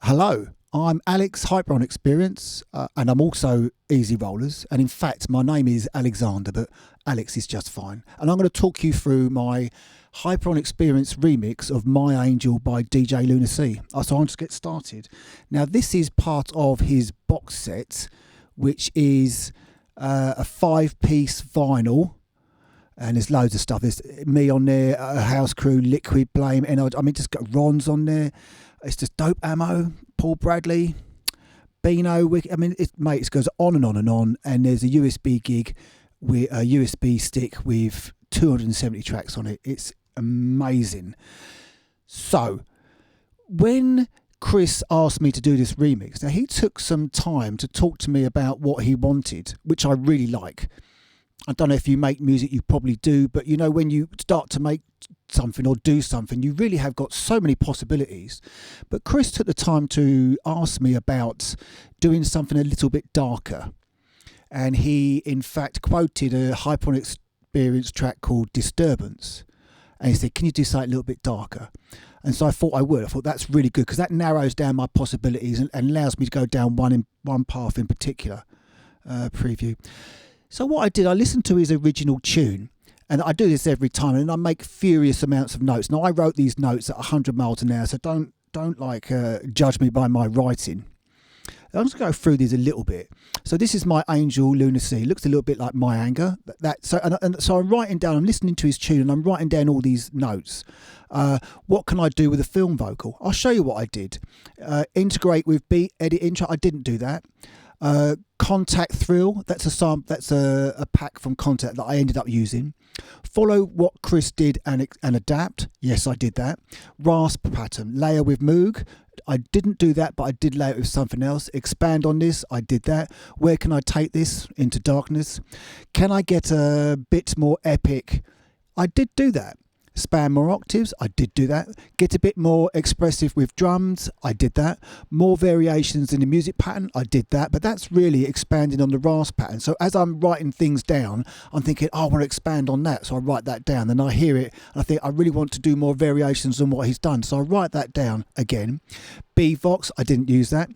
Hello, I'm Alex Hyperon Experience, and I'm also Easy Rollers. And in fact, my name is Alexander, but Alex is just fine. And I'm going to talk you through my Hyperon Experience remix of My Angel by DJ Lunacy. So I'll just get started. Now, this is part of his box set, which is a 5-piece vinyl. And there's loads of stuff. There's me on there, House Crew, Liquid Blame, and I mean, just got Ron's on there. It's just Dope Ammo, Paul Bradley, Beano. I mean, it goes on and on and on. And there's a USB gig with a USB stick with 270 tracks on it. It's amazing. So, when Chris asked me to do this remix, now he took some time to talk to me about what he wanted, which I really like. I don't know if you make music, you probably do, but you know, when you start to make something or do something, you really have got so many possibilities. But Chris took the time to ask me about doing something a little bit darker. And he, in fact, quoted a Hyperon Experience track called Disturbance. And he said, can you do something a little bit darker? And so I thought I would. I thought that's really good because that narrows down my possibilities and allows me to go down one path in particular. Preview. So what I did, I listened to his original tune, and I do this every time, and I make furious amounts of notes. Now, I wrote these notes at 100 miles an hour, so don't judge me by my writing. I'm just going to go through these a little bit. So this is My Angel Lunacy. It looks a little bit like My Anger. So I'm writing down, I'm listening to his tune, and I'm writing down all these notes. What can I do with a film vocal? I'll show you what I did. Integrate with beat, edit intro. I didn't do that. Contact Thrill, that's a pack from Contact that I ended up using. Follow what Chris did and adapt. Yes, I did that. Rasp pattern, layer with Moog. I didn't do that, but I did layer it with something else. Expand on this, I did that. Where can I take this? Into darkness. Can I get a bit more epic? I did do that. Span more octaves, I did do that. Get a bit more expressive with drums, I did that. More variations in the music pattern, I did that. But that's really expanding on the rasp pattern. So as I'm writing things down, I'm thinking, oh, I want to expand on that. So I write that down. Then I hear it and I think I really want to do more variations on what he's done. So I write that down again. B-Vox, I didn't use that.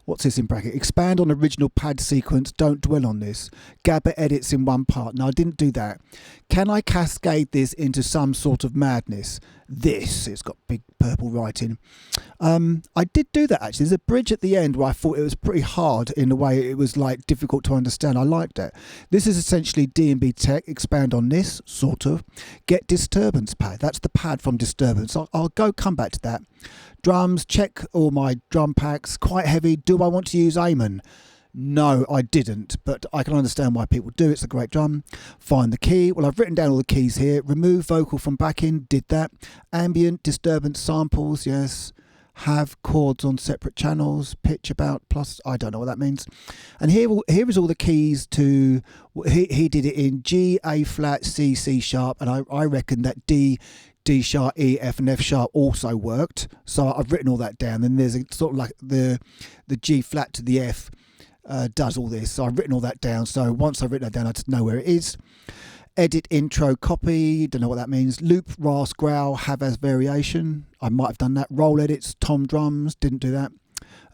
What's this in bracket? Expand on original pad sequence. Don't dwell on this. Gabba edits in one part. No, I didn't do that. Can I cascade this into some sort of madness? It's got big purple writing. I did do that actually. There's a bridge at the end where I thought it was pretty hard in the way it was like difficult to understand. I liked it. This is essentially D&B Tech. Expand on this, sort of. Get Disturbance pad. That's the pad from Disturbance. I'll come back to that. Drums, check all my drum packs. Quite heavy. Do I want to use Amon? No, I didn't, but I can understand why people do. It's a great drum. Find the key. Well, I've written down all the keys here. Remove vocal from backing. Did that. Ambient, disturbance samples. Yes. Have chords on separate channels. Pitch about plus. I don't know what that means. And here is all the keys to. He did it in G, A flat, C, C sharp, and I reckon that D sharp, E, F, and F sharp also worked. So I've written all that down. Then there's a sort of like the G flat to the F. Does all this. So I've written all that down. So once I've written that down, I just know where it is. Edit, intro, copy. Don't know what that means. Loop, rasp, growl, have as variation. I might have done that. Roll edits, tom drums. Didn't do that.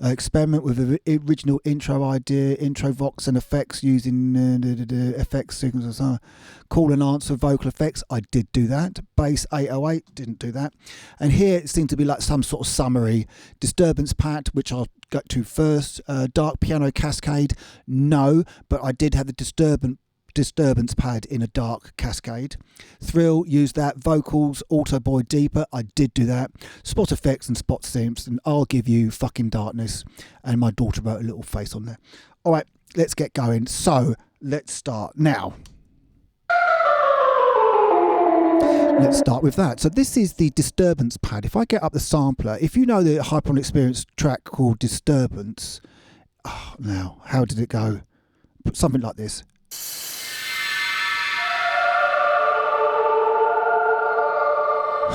Experiment with the original intro idea, intro vox and effects using effects sequences. Call and answer vocal effects. I did do that. Bass 808. Didn't do that. And here it seemed to be like some sort of summary. Disturbance pat, which I'll go to first. Dark piano cascade. No, but I did have the disturbance pad in a dark cascade. Thrill, use that. Vocals, auto boy deeper. I did do that. Spot effects and spot synths, and I'll give you fucking darkness. And my daughter wrote a little face on there. All right, let's get going. So let's start now. Let's start with that. So this is the disturbance pad. If I get up the sampler, if you know the Hyperon Experience track called Disturbance, now how did it go? Something like this.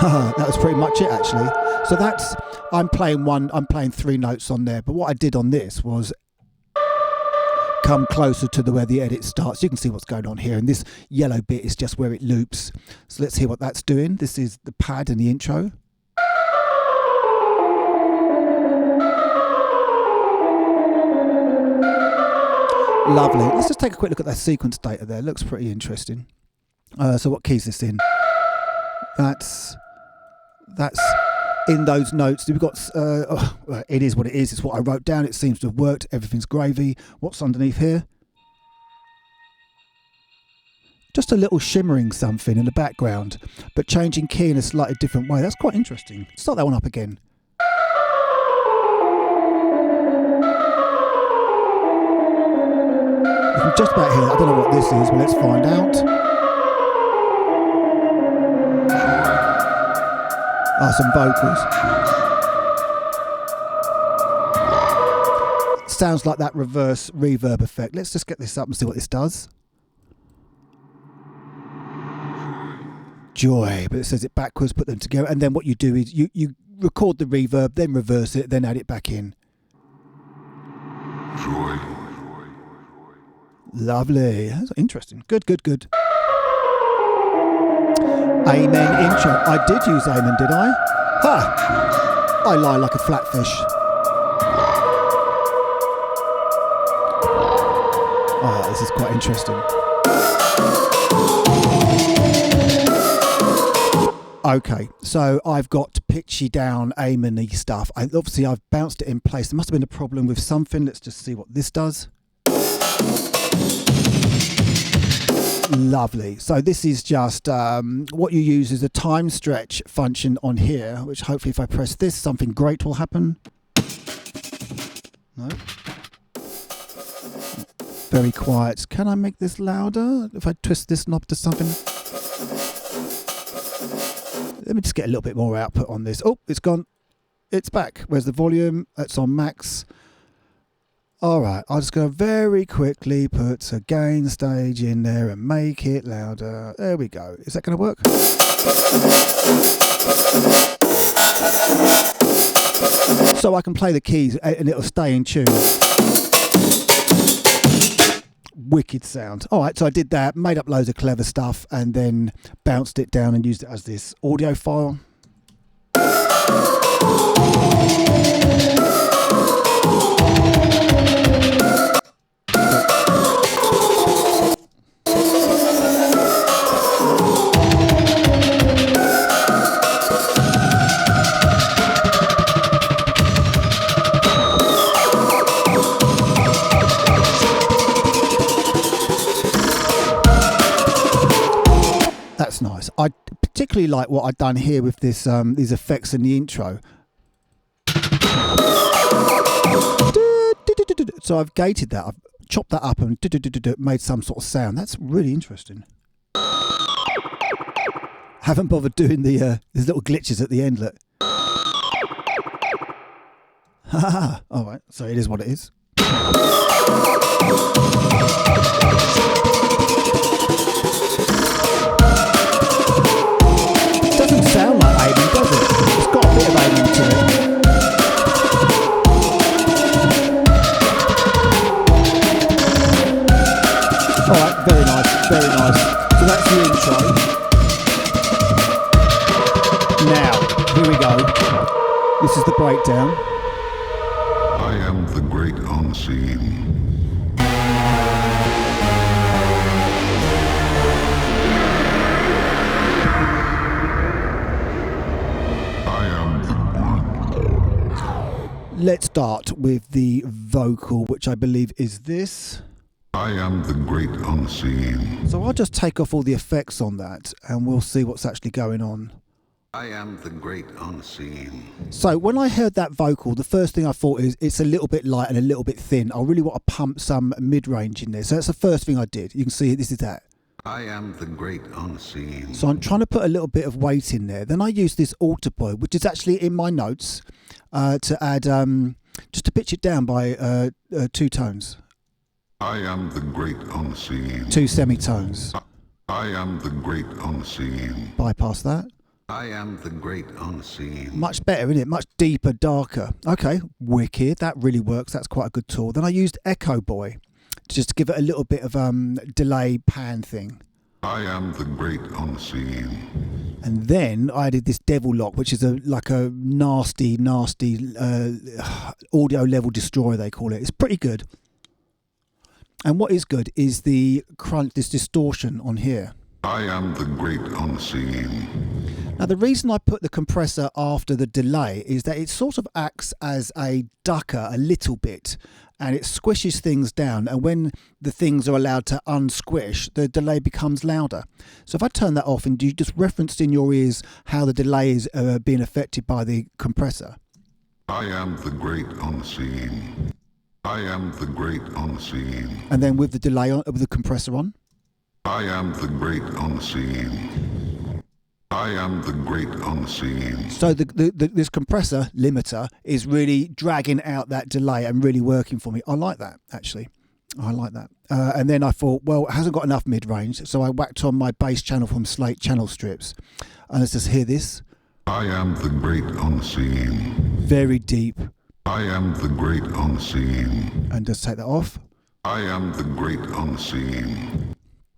That was pretty much it actually. So that's, I'm playing 3 notes on there, but what I did on this was come closer to where the edit starts. You can see what's going on here, and this yellow bit is just where it loops. So let's hear what that's doing. This is the pad and the intro. Lovely. Let's just take a quick look at that sequence data there. Looks pretty interesting. So what key's this in? That's in those notes. We've got, it is what it is. It's what I wrote down. It seems to have worked. Everything's gravy. What's underneath here? Just a little shimmering something in the background, but changing key in a slightly different way. That's quite interesting. Start that one up again. You can just about hear that. I don't know what this is, but let's find out. Some vocals. Sounds like that reverse reverb effect. Let's just get this up and see what this does. Joy, but it says it backwards, put them together, and then what you do is you record the reverb, then reverse it, then add it back in. Joy. Lovely. That's interesting. Good. Amen intro. I did use Amen, did I? Ha! I lie like a flatfish. Oh, this is quite interesting. Okay, so I've got pitchy down, Amen-y stuff. Obviously, I've bounced it in place. There must have been a problem with something. Let's just see what this does. Lovely. So this is just what you use is a time stretch function on here, which hopefully if I press this, something great will happen. No. Very quiet. Can I make this louder? If I twist this knob to something. Let me just get a little bit more output on this. Oh, it's gone. It's back. Where's the volume? It's on max. All right, I'm just going to very quickly put a gain stage in there and make it louder. There we go. Is that going to work? So I can play the keys and it'll stay in tune. Wicked sound. All right, so I did that, made up loads of clever stuff, and then bounced it down and used it as this audio file. That's nice. I particularly like what I've done here with this these effects in the intro. So I've gated that, I've chopped that up and made some sort of sound. That's really interesting. Haven't bothered doing the these little glitches at the end. Look. All right, so it is what it is. Doesn't sound like Amen, does it? It's got a bit of Amen to it. Alright, very nice, very nice. So that's the intro. Now, here we go. This is the breakdown. I am the great unseen. Let's start with the vocal, which I believe is this. I am the great unseen. So I'll just take off all the effects on that and we'll see what's actually going on. I am the great unseen. So when I heard that vocal, the first thing I thought is it's a little bit light and a little bit thin. I really want to pump some mid-range in there. So that's the first thing I did. You can see this is that. I am the great unseen. So I'm trying to put a little bit of weight in there. Then I use this alter point, which is actually in my notes, to add, just to pitch it down by 2 tones. I am the great unseen. 2 semitones. I am the great unseen. Bypass that. I am the great unseen. Much better, isn't it? Much deeper, darker. Okay, wicked. That really works. That's quite a good tool. Then I used Echo Boy, just to give it a little bit of delay pan thing. I am the great unseen. And then I added this Devil Lock, which is like a nasty audio level destroyer, they call it. It's pretty good. And what is good is the crunch, this distortion on here. I am the great unseen. Now, the reason I put the compressor after the delay is that it sort of acts as a ducker a little bit, and it squishes things down. And when the things are allowed to unsquish, the delay becomes louder. So if I turn that off, and you just referenced in your ears how the delay is being affected by the compressor. I am the great unseen. I am the great unseen. And then with the delay on, with the compressor on. I am the great unseen. I am the great unseen. So this compressor limiter is really dragging out that delay and really working for me. I like that, actually. I like that. And then I thought, well, it hasn't got enough mid-range, so I whacked on my bass channel from Slate channel strips. And let's just hear this. I am the great unseen. Very deep. I am the great unseen. And just take that off. I am the great unseen.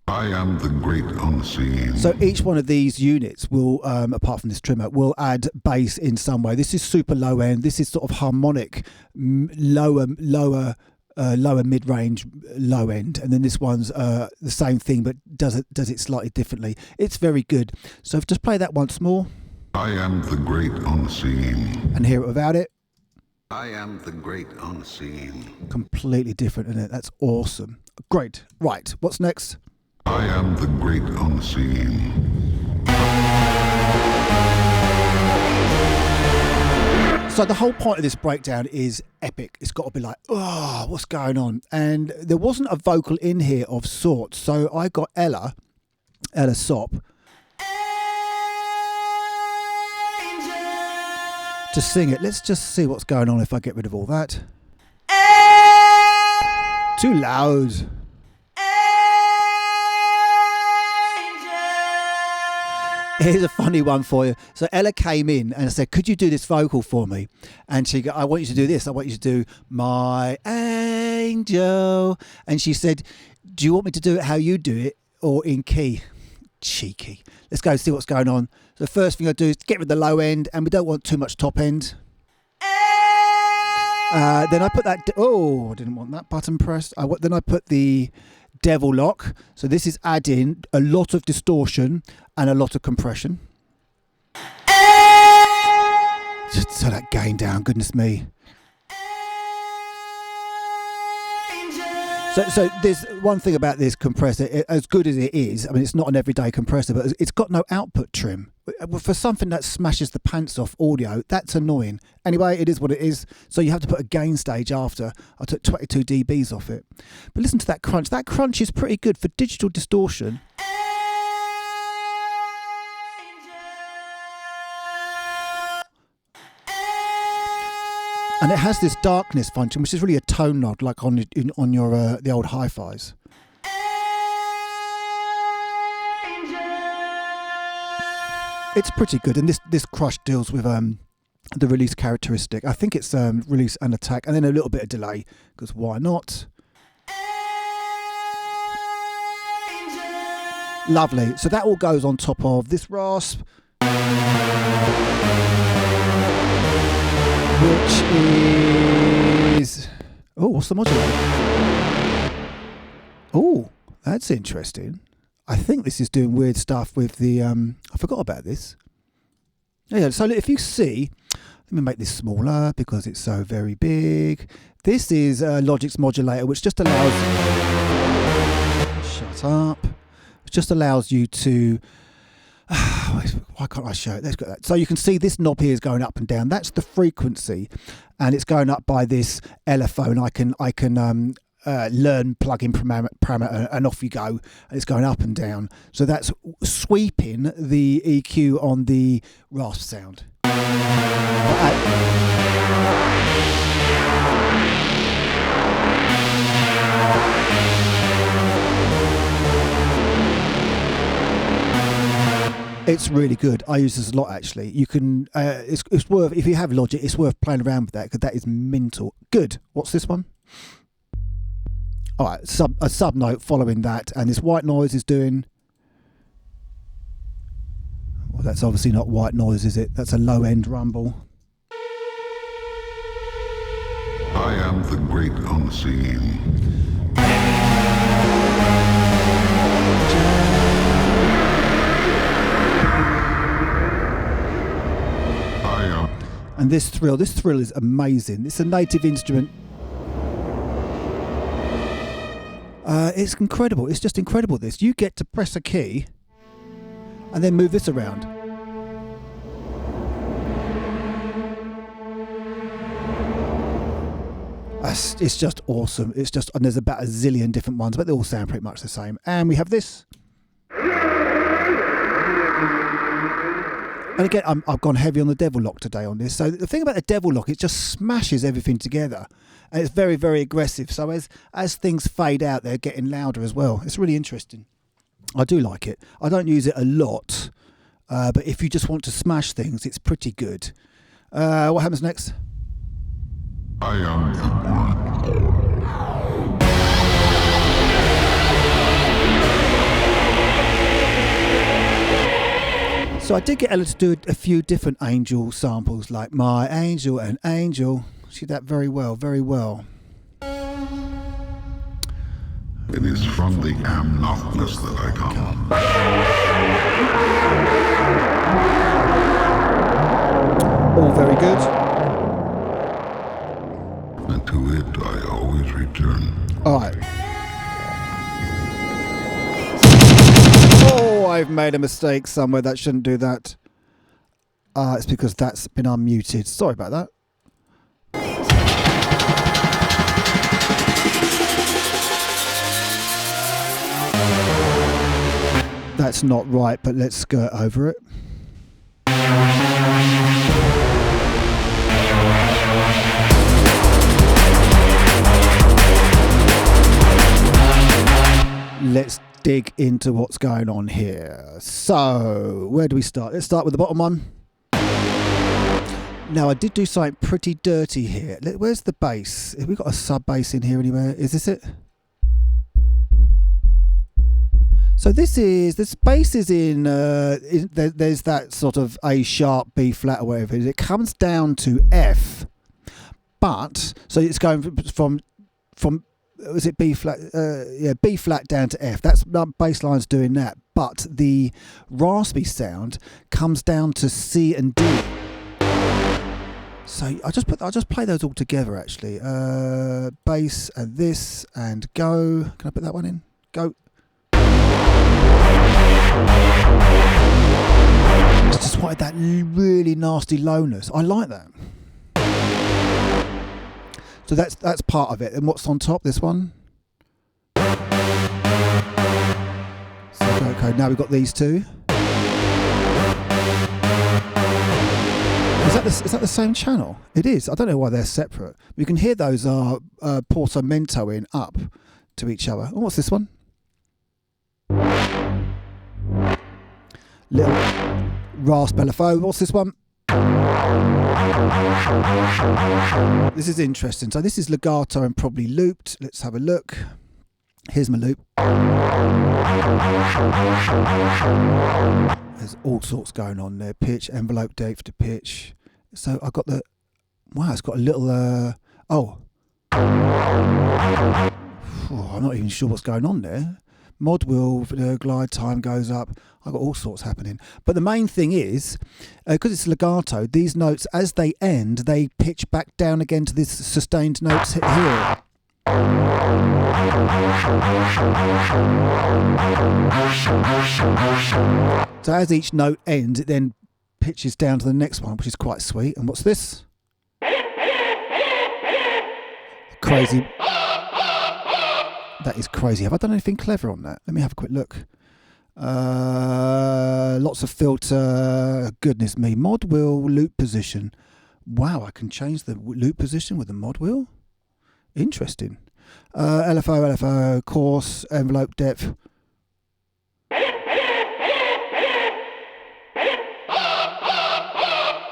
I am the great unseen. So each one of these units will, apart from this trimmer, will add bass in some way. This is super low end. This is sort of harmonic, lower mid-range, low end. And then this one's the same thing, but does it slightly differently. It's very good. So just play that once more. I am the great unseen. And hear it without it. I am the great unseen. Completely different, isn't it? That's awesome. Great. Right. What's next? I am the great unseen. So the whole point of this breakdown is epic. It's got to be like, oh, what's going on? And there wasn't a vocal in here of sorts. So I got Ella Sop, to sing it. Let's just see what's going on if I get rid of all that. Too loud. Here's a funny one for you. So Ella came in and I said, could you do this vocal for me? And she go, I want you to do this. I want you to do my angel. And she said, do you want me to do it how you do it or in key? Cheeky. Let's go see what's going on. So the first thing I do is get rid of the low end, and we don't want too much top end. Then I put that, I didn't want that button pressed. Then I put the devil lock. So this is adding a lot of distortion and a lot of compression. Just turn that gain down, goodness me. So there's one thing about this compressor, as good as it is, I mean, it's not an everyday compressor, but it's got no output trim. For something that smashes the pants off audio, that's annoying. Anyway, it is what it is. So you have to put a gain stage after. I took 22 dBs off it. But listen to that crunch. That crunch is pretty good for digital distortion. And it has this darkness function, which is really a tone nod, like on your the old hi-fis. It's pretty good, and this crush deals with the release characteristic. I think it's release and attack, and then a little bit of delay, because why not? Lovely. So that all goes on top of this rasp, which is... Oh, what's the modulator? Oh, that's interesting. I think this is doing weird stuff with the... I forgot about this. Yeah, so if you see... Let me make this smaller because it's so very big. This is Logic's modulator, which just allows... Shut up. It just allows you to... Why can't I show it? Let's go that. So you can see this knob here is going up and down. That's the frequency, and it's going up by this elephone. I can learn plug-in parameter, and off you go. And it's going up and down. So that's sweeping the EQ on the rasp sound. It's really good. I use this a lot, actually. You can, it's worth, if you have Logic, it's worth playing around with that because that is mental. Good. What's this one? All right, a sub note following that, and this white noise is doing. Well, that's obviously not white noise, is it? That's a low end rumble. I am the great unseen. And this thrill is amazing. It's a native instrument. It's incredible. It's just incredible, this. You get to press a key and then move this around. It's just awesome. It's just, and there's about a zillion different ones, but they all sound pretty much the same. And we have this. And again, I've gone heavy on the devil lock today on this. So the thing about the devil lock, it just smashes everything together. And it's very, very aggressive. So as things fade out, they're getting louder as well. It's really interesting. I do like it. I don't use it a lot. But if you just want to smash things, it's pretty good. What happens next? I am the one. So I did get Ella to do a few different angel samples, like My Angel and Angel. She did that very well, very well. It is from the am-nothness that I come. All very good. And to it I always return. All right. Oh, I've made a mistake somewhere. That shouldn't do that. It's because that's been unmuted. Sorry about that. That's not right, but let's skirt over it. Let's dig into what's going on here. So, where do we start? Let's start with the bottom one. Now, I did do something pretty dirty here. Where's the bass? Have we got a sub bass in here anywhere? Is this it? So this bass is in, there's that sort of A sharp, B flat or whatever. It comes down to F, but, so it's going from was it B flat? Yeah, B flat down to F. That's bass line's doing that. But the raspy sound comes down to C and D. So I just play those all together actually. Bass and this and go. Can I put that one in? Go. It's just wanted that really nasty lowness. I like that. So that's part of it. And what's on top? This one. So, okay, now we've got these two. Is that the same channel? It is. I don't know why they're separate. You can hear those are portamento-ing up to each other. Oh, what's this one? Little rasp LFO. What's this one? This is interesting. So this is legato and probably looped. Let's have a look. Here's my loop. There's all sorts going on there. Pitch, envelope depth to pitch. So I got the, wow, it's got a little, I'm not even sure what's going on there. Mod wheel, glide time goes up. I've got all sorts happening. But the main thing is, because it's legato, these notes, as they end, they pitch back down again to this sustained notes here. So as each note ends, it then pitches down to the next one, which is quite sweet. And what's this? Crazy. That is crazy. Have I done anything clever on that? Let me have a quick look. Lots of filter. Goodness me. Mod wheel loop position. Wow, I can change the loop position with the mod wheel. Interesting. LFO, course, envelope depth.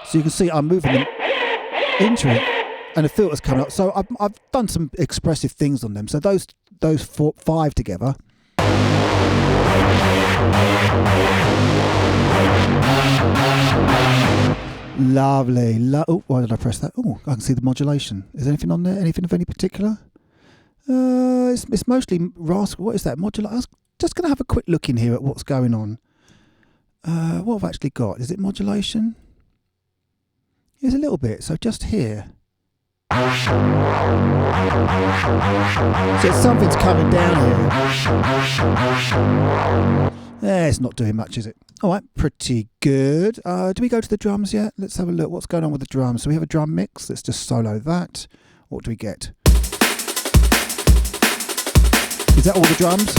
So you can see I'm moving them into it, and the filter's coming up. So I've done some expressive things on them. So those 5 together. Lovely. Oh, why did I press that? Oh, I can see the modulation. Is there anything on there? Anything of any particular? It's mostly rascal. What is that? Modulator. I was just going to have a quick look in here at what's going on. What have I actually got? Is it modulation? Here's a little bit, so just here. So something's coming down here. Yeah, it's not doing much, is it? All right, pretty good. Do we go to the drums yet? Let's have a look. What's going on with the drums? So we have a drum mix. Let's just solo that. What do we get? Is that all the drums?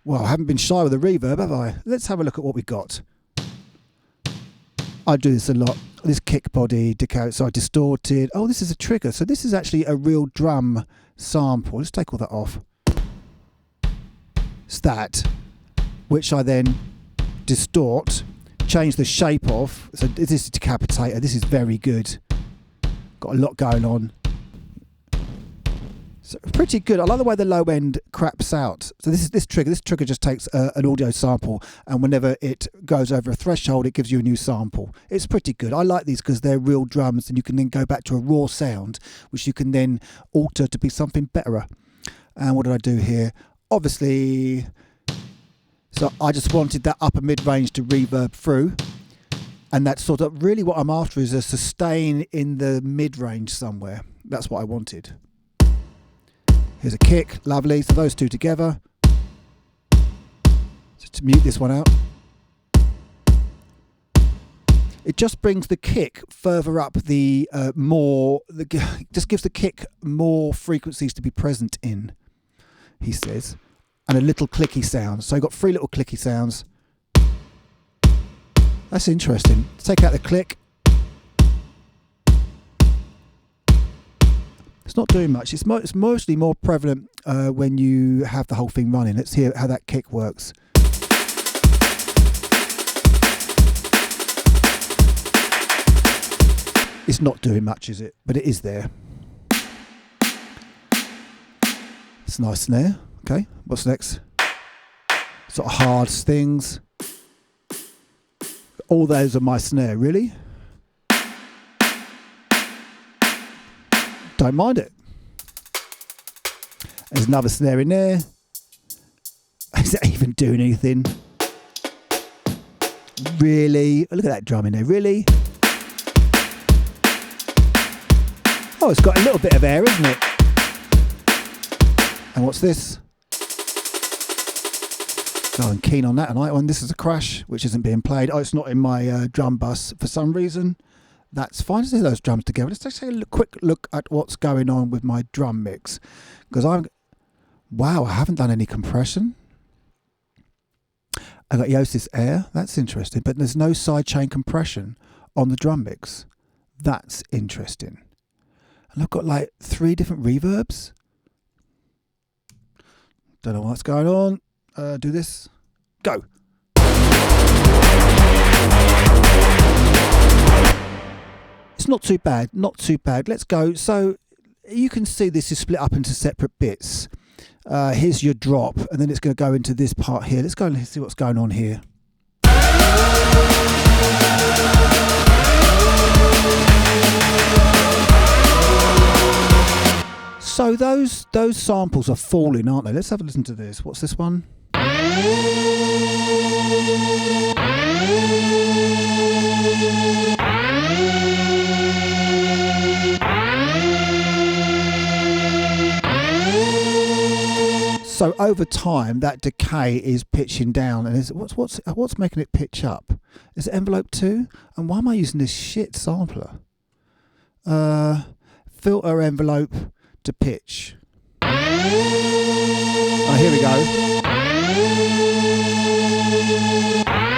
Well, I haven't been shy with the reverb, have I? Let's have a look at what we got. I do this a lot. This kick body, so I distorted. Oh, this is a trigger. So this is actually a real drum sample. Let's take all that off. It's that, which I then distort, change the shape of. So this is a decapitator. This is very good. Got a lot going on. So pretty good. I like the way the low end craps out. So this trigger. This trigger just takes an audio sample, and whenever it goes over a threshold, it gives you a new sample. It's pretty good. I like these because they're real drums, and you can then go back to a raw sound, which you can then alter to be something better. And what did I do here? Obviously, so I just wanted that upper mid range to reverb through, and that's sort of really what I'm after, is a sustain in the mid range somewhere. That's what I wanted. Here's a kick, lovely. So those two together. So to mute this one out. It just brings the kick further up just gives the kick more frequencies to be present in, he says. And a little clicky sound. So you've got 3 little clicky sounds. That's interesting. Take out the click. It's not doing much. It's mostly more prevalent when you have the whole thing running. Let's hear how that kick works. It's not doing much, is it? But it is there. It's a nice snare. Okay, what's next? Sort of hard stings. All those are my snare, really? Don't mind it. There's another snare in there. Is that even doing anything? Really? Look at that drum in there. Really? Oh, it's got a little bit of air, isn't it? And what's this? Oh, I'm keen on that tonight. And this is a crash, which isn't being played. Oh, it's not in my drum bus for some reason. That's fine. Let's do those drums together. Let's just take a quick look at what's going on with my drum mix. Because wow, I haven't done any compression. I got Yosis Air. That's interesting. But there's no sidechain compression on the drum mix. That's interesting. And I've got like 3 different reverbs. Don't know what's going on. Do this. Go. It's not too bad. Not too bad. Let's go. So you can see this is split up into separate bits. Here's your drop, and then it's going to go into this part here. Let's go and see what's going on here. So those samples are falling, aren't they? Let's have a listen to this. What's this one? So over time, that decay is pitching down, and what's making it pitch up? Is it envelope 2? And why am I using this shit sampler? Filter envelope to pitch. Oh, here we go.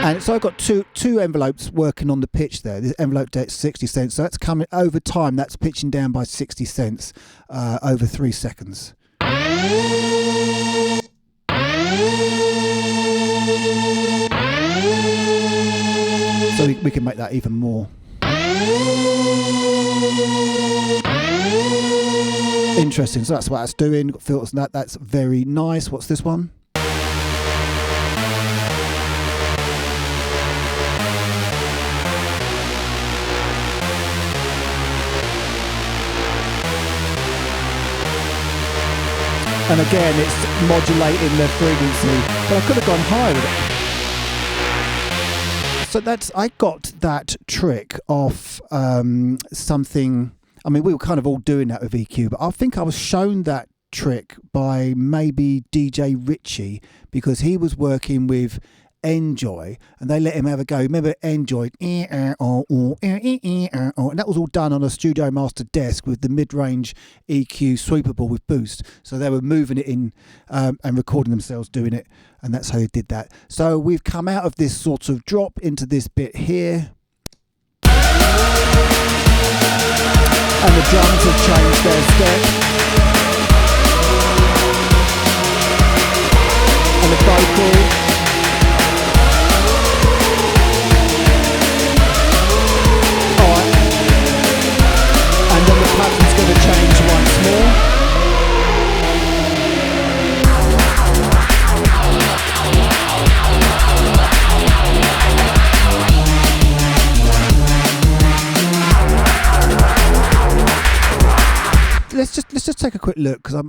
And so I've got two envelopes working on the pitch there. This envelope there, 60 cents. So that's coming over time. That's pitching down by 60 cents over 3 seconds. So we can make that even more. Interesting. So that's what that's doing. Got filters and that. That's very nice. What's this one? And again, it's modulating the frequency. But I could have gone higher with it. So I got that trick off something. I mean, we were kind of all doing that with EQ, but I think I was shown that trick by maybe DJ Richie, because he was working with Enjoy and they let him have a go. Remember Enjoy? And that was all done on a Studio Master desk with the mid-range EQ sweepable with boost. So they were moving it in and recording themselves doing it, and that's how they did that. So we've come out of this sort of drop into this bit here. And the drums have changed their step. And the vocal. Alright. And then the pattern's going to change once more. Let's just take a quick look, because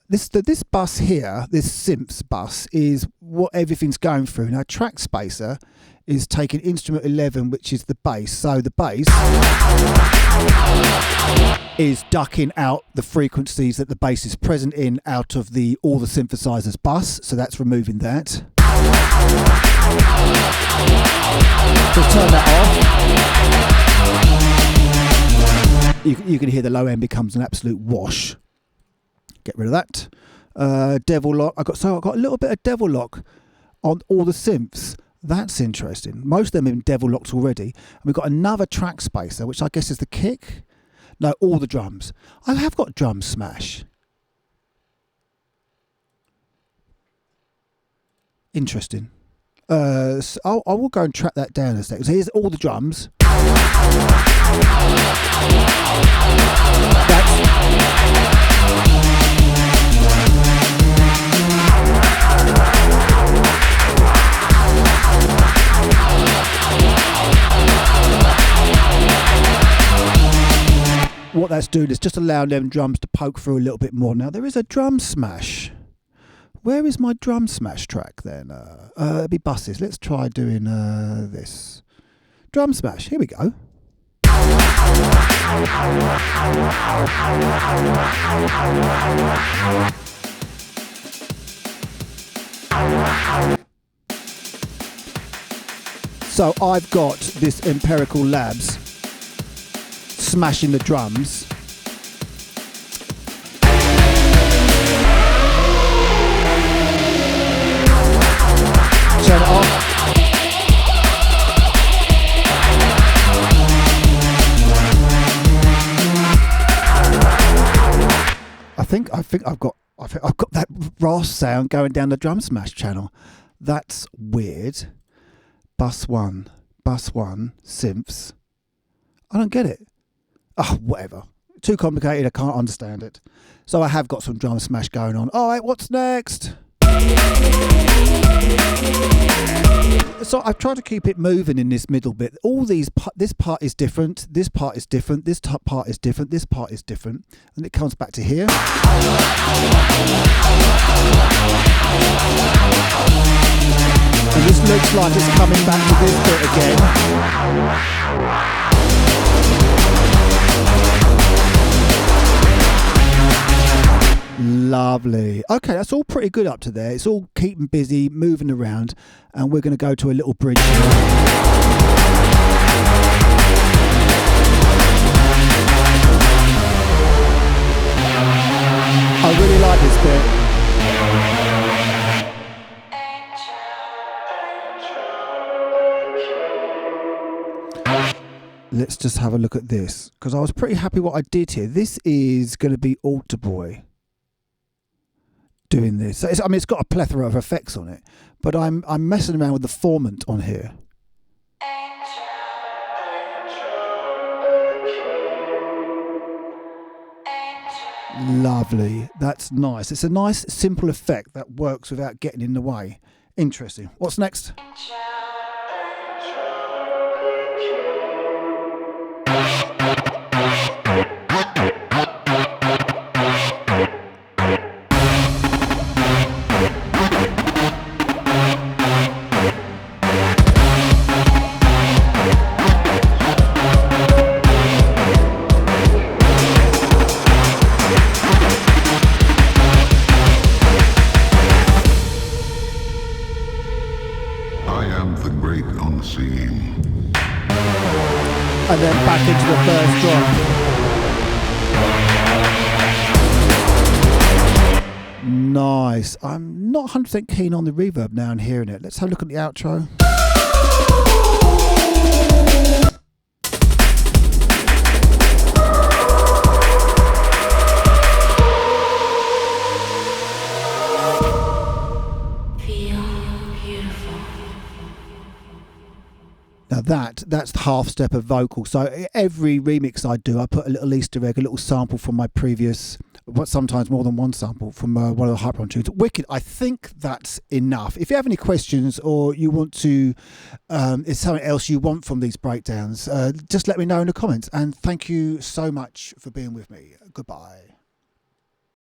this bus here, this synths bus, is what everything's going through. Now track spacer is taking instrument 11, which is the bass. So the bass is ducking out the frequencies that the bass is present in out of all the synthesizers bus. So that's removing that. So turn that off. You can hear the low end becomes an absolute wash. Get rid of that. Devil lock. I got a little bit of devil lock on all the synths. That's interesting. Most of them have been devil locked already. And we've got another track spacer, which I guess is the kick. No, all the drums. I have got drum smash. Interesting. So I will go and track that down a second. So here's all the drums. What that's doing is just allowing them drums to poke through a little bit more. Now there is a drum smash. Where is my drum smash track then? It'll be buses. Let's try doing this. Drum smash. Here we go. So I've got this Empirical Labs smashing the drums. Turn it off. I think I've got that RAS sound going down the drum smash channel. That's weird. Bus one, synths. I don't get it. Oh, whatever. Too complicated. I can't understand it. So I have got some drum smash going on. All right, what's next? So I've tried to keep it moving in this middle bit. This part is different. This part is different. This part is different. This part is different. And it comes back to here. And this looks like it's coming back to this bit again. Lovely. Okay, that's all pretty good up to there. It's all keeping busy, moving around, and we're going to go to a little bridge here. I really like this bit. Let's just have a look at this, because I was pretty happy what I did here. This is going to be Altar Boy doing this. So it's got a plethora of effects on it, but I'm messing around with the formant on here. Lovely. That's nice. It's a nice simple effect that works without getting in the way. Interesting. What's next? and then back into the first drop. Nice. I'm not 100% keen on the reverb now and hearing it. Let's have a look at the outro. Now that's the half step of vocal. So every remix I do, I put a little Easter egg, a little sample from my previous, sometimes more than one sample from one of the Hyperon tunes. Wicked. I think that's enough. If you have any questions or you want to, is something else you want from these breakdowns, just let me know in the comments. And thank you so much for being with me. Goodbye.